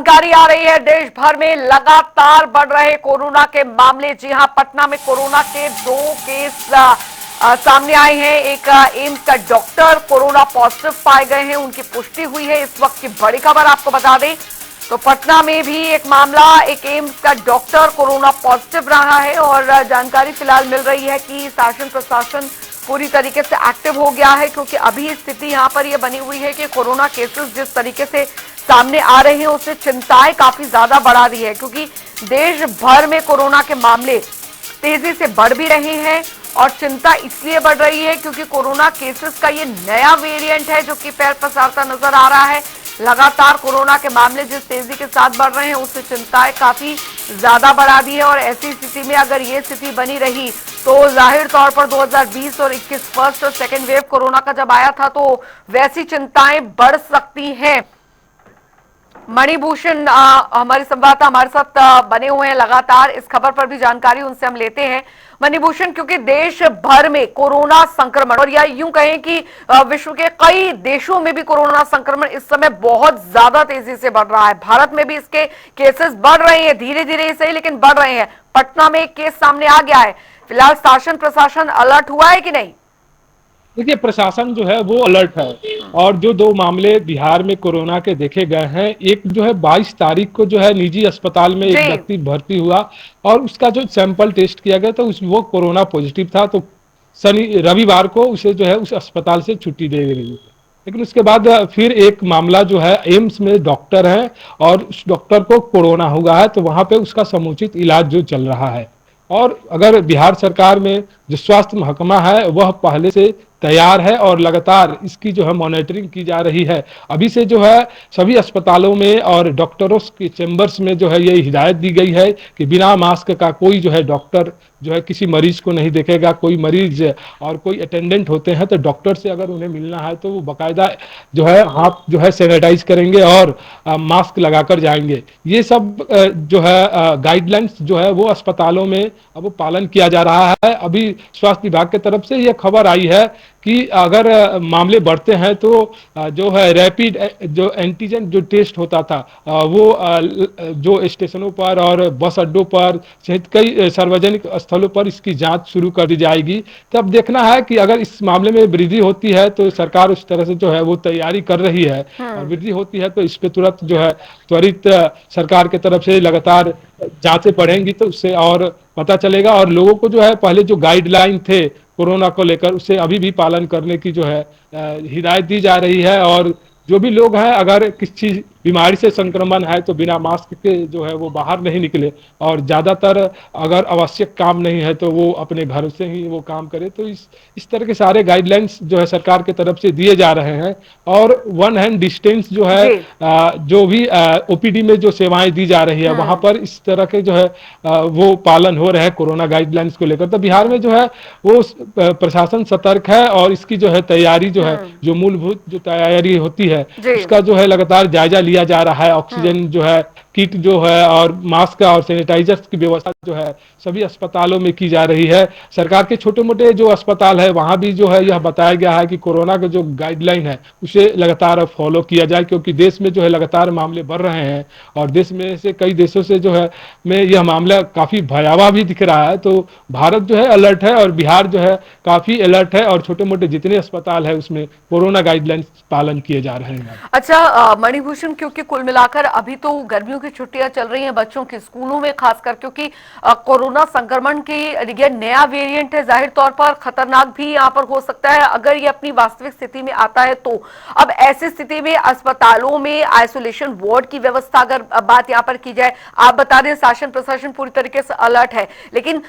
जानकारी आ रही है, देश भर में लगातार बढ़ रहे कोरोना के मामले। जी हां, पटना में कोरोना के 2 केस सामने आए हैं। एक एम्स का डॉक्टर कोरोना पॉजिटिव पाए गए हैं, उनकी पुष्टि हुई है। इस वक्त की बड़ी खबर आपको बता दें तो पटना में भी एक मामला, एक एम्स का डॉक्टर कोरोना पॉजिटिव रहा है और जानकारी फिलहाल मिल रही है कि शासन प्रशासन पूरी तरीके से एक्टिव हो गया है, क्योंकि अभी स्थिति यहां पर यह बनी हुई है कि कोरोना केसेस जिस तरीके से सामने आ रहे हैं उससे चिंताएं काफी ज्यादा बढ़ा दी है, क्योंकि देश भर में कोरोना के मामले तेजी से बढ़ भी रहे हैं और चिंता इसलिए बढ़ रही है क्योंकि कोरोना केसेस का ये नया वेरिएंट है जो कि पैर पसारता नजर आ रहा है। लगातार कोरोना के मामले जिस तेजी के साथ बढ़ रहे हैं उससे चिंताएं काफी ज्यादा बढ़ा दी है और ऐसी स्थिति में अगर ये स्थिति बनी रही तो जाहिर तौर पर 2020 और 21 फर्स्ट और सेकेंड वेव कोरोना का जब आया था तो वैसी चिंताएं बढ़ सकती हैं। मणिभूषण हमारे संवाददाता हमारे साथ बने हुए हैं लगातार, इस खबर पर भी जानकारी उनसे हम लेते हैं। मणिभूषण, क्योंकि देश भर में कोरोना संक्रमण और या यूं कहें कि विश्व के कई देशों में भी कोरोना संक्रमण इस समय बहुत ज्यादा तेजी से बढ़ रहा है। भारत में भी इसके केसेस बढ़ रहे हैं, धीरे धीरे ही सही लेकिन बढ़ रहे हैं। पटना में एक केस सामने आ गया है। फिलहाल शासन प्रशासन अलर्ट हुआ है कि नहीं? देखिए, प्रशासन जो है वो अलर्ट है और जो 2 मामले बिहार में कोरोना के देखे गए हैं, एक जो है 22 तारीख को जो है निजी अस्पताल में एक व्यक्ति भर्ती हुआ और उसका जो सैंपल टेस्ट किया गया था वो कोरोना पॉजिटिव था, तो रविवार को उसे जो है उस अस्पताल से छुट्टी दे गई। लेकिन उसके बाद फिर एक मामला जो है एम्स में डॉक्टर है और उस डॉक्टर को कोरोना हुआ है, तो वहां पे उसका समुचित इलाज जो चल रहा है। और अगर बिहार सरकार में जो स्वास्थ्य महकमा है वह पहले से तैयार है और लगातार इसकी जो है मॉनिटरिंग की जा रही है। अभी से जो है सभी अस्पतालों में और डॉक्टरों के चेंबर्स में जो है ये हिदायत दी गई है कि बिना मास्क का कोई जो है डॉक्टर जो है किसी मरीज को नहीं देखेगा। कोई मरीज और कोई अटेंडेंट होते हैं तो डॉक्टर से अगर उन्हें मिलना है तो वो बाकायदा जो है हाथ जो है सैनिटाइज करेंगे और मास्क लगाकर जाएंगे। ये सब जो है गाइडलाइंस जो है वो अस्पतालों में अब पालन किया जा रहा है। अभी स्वास्थ्य विभाग की तरफ से यह खबर आई है कि अगर मामले बढ़ते हैं तो जो है रैपिड जो एंटीजन जो टेस्ट होता था वो जो स्टेशनों पर और बस अड्डों पर सहित कई सार्वजनिक स्थलों पर इसकी जांच शुरू कर दी जाएगी। तब देखना है कि अगर इस मामले में वृद्धि होती है तो सरकार उस तरह से जो है वो तैयारी कर रही है और वृद्धि होती है तो इस पे तुरंत जो है त्वरित सरकार की तरफ से लगातार जांचें बढ़ेंगी तो उससे और पता चलेगा। और लोगों को जो है पहले जो गाइडलाइन थे कोरोना को लेकर उसे अभी भी पालन करने की जो है हिदायत दी जा रही है। और जो भी लोग हैं अगर किसी बीमारी से संक्रमण है तो बिना मास्क के जो है वो बाहर नहीं निकले और ज़्यादातर अगर आवश्यक काम नहीं है तो वो अपने घर से ही वो काम करे। तो इस तरह के सारे गाइडलाइंस जो है सरकार की तरफ से दिए जा रहे हैं। और 1 हैंड डिस्टेंस जो है जो भी ओपीडी में जो सेवाएं दी जा रही है वहां पर इस तरह के जो है वो पालन हो रहा है कोरोना गाइडलाइंस को लेकर। तो बिहार में जो है वो प्रशासन सतर्क है और इसकी जो है तैयारी जो है जो मूलभूत जो तैयारी होती है उसका जो है लगातार जायजा लिया जा रहा है। ऑक्सीजन जो है किट जो है और मास्क और सैनिटाइजर्स की व्यवस्था जो है सभी अस्पतालों में की जा रही है। सरकार के छोटे मोटे जो अस्पताल है वहां भी जो है यह बताया गया है कि कोरोना का जो गाइडलाइन है उसे लगातार फॉलो किया जाए, क्योंकि देश में जो है लगातार मामले बढ़ रहे हैं और देश में से कई देशों से जो है में यह मामला काफी भयावह भी दिख रहा है। तो भारत जो है अलर्ट है और बिहार जो है काफी अलर्ट है और छोटे मोटे जितने अस्पताल है उसमें कोरोना गाइडलाइंस पालन किए जा रहे हैं। अच्छा मणिभूषण, क्योंकि कुल मिलाकर अभी तो गर्मियों की छुट्टियां चल रही हैं बच्चों के स्कूलों में, खासकर क्योंकि कोरोना संक्रमण की ये नया वेरिएंट है, जाहिर तौर पर खतरनाक भी यहाँ पर हो सकता है अगर ये अपनी वास्तविक स्थिति में आता है तो। अब ऐसी स्थिति में अस्पतालों में आइसोलेशन वार्ड की व्यवस्था अगर बात यहाँ पर की जाए, आप बता दें शासन प्रशासन पूरी तरीके से अलर्ट है, लेकिन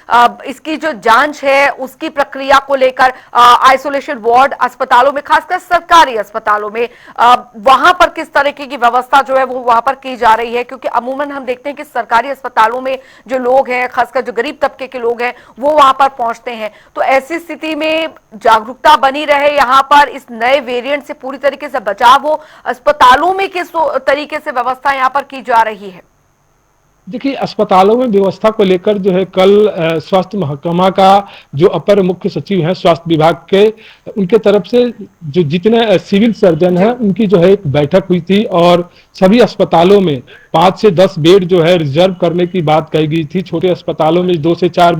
इसकी जो जांच है उसकी प्रक्रिया को लेकर आइसोलेशन वार्ड अस्पतालों में, खासकर सरकारी अस्पतालों में, वहां पर किस तरीके की व्यवस्था जो है वो वहां पर की जा रही है? क्योंकि अमूमन हम देखते हैं कि सरकारी अस्पतालों में जो लोग हैं, खासकर जो गरीब तबके के लोग हैं, वो वहां पर पहुंचते हैं। तो ऐसी स्थिति में जागरूकता बनी रहे यहां पर, इस नए वेरिएंट से पूरी तरीके से बचाव हो, अस्पतालों में किस तरीके से व्यवस्था यहां पर की जा रही है? देखिए, अस्पतालों में व्यवस्था को लेकर जो है कल स्वास्थ्य महकमा का जो अपर मुख्य सचिव हैं स्वास्थ्य विभाग के, उनके तरफ से जो जितने सिविल सर्जन जी। हैं उनकी जो है एक बैठक हुई थी और सभी अस्पतालों में 5 से 10 बेड जो है रिजर्व करने की बात कही गई थी। छोटे अस्पतालों में 2 से 4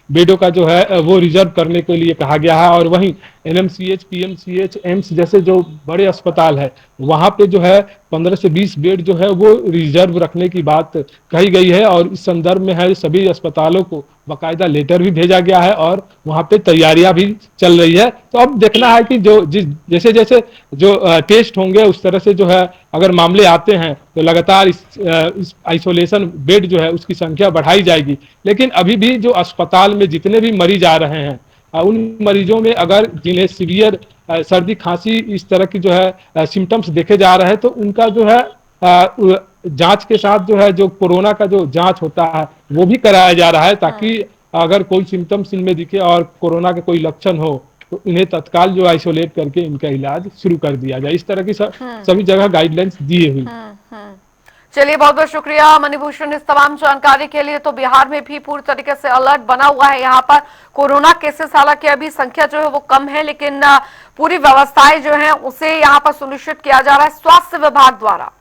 बेडों का जो है वो रिजर्व करने के लिए कहा गया है और वहीं एनएमसीएच, पीएमसीएच, एम्स जैसे जो बड़े अस्पताल है वहां पे जो है 15 से 20 बेड जो है वो रिजर्व रखने की बात कही गई है और इस संदर्भ में है सभी अस्पतालों को बाकायदा लेटर भी भेजा गया है और वहां पे तैयारियां भी चल रही है। तो अब देखना है कि जो जैसे जैसे जो टेस्ट होंगे उस तरह से जो है अगर मामले आते हैं तो लगातार इस आइसोलेशन बेड जो है उसकी संख्या बढ़ाई जाएगी। लेकिन अभी भी जो अस्पताल में जितने भी मरीज आ रहे हैं उन मरीजों में अगर जिन्हें सीवियर सर्दी खांसी इस तरह की जो है सिम्टम्स देखे जा रहे हैं तो उनका जो है जांच के साथ जो है जो कोरोना का जो जांच होता है वो भी कराया जा रहा है ताकि अगर कोई सिम्टम्स इनमें दिखे और कोरोना के कोई लक्षण हो तो इन्हें तत्काल जो आइसोलेट करके इनका इलाज शुरू कर दिया जाए। इस तरह की सभी जगह गाइडलाइंस दिए हुई। चलिए, बहुत बहुत शुक्रिया मणिभूषण इस तमाम जानकारी के लिए। तो बिहार में भी पूरी तरीके से अलर्ट बना हुआ है। यहाँ पर कोरोना केसेस हालांकि अभी संख्या जो है वो कम है, लेकिन पूरी व्यवस्थाएं जो है उसे यहाँ पर सुनिश्चित किया जा रहा है स्वास्थ्य विभाग द्वारा।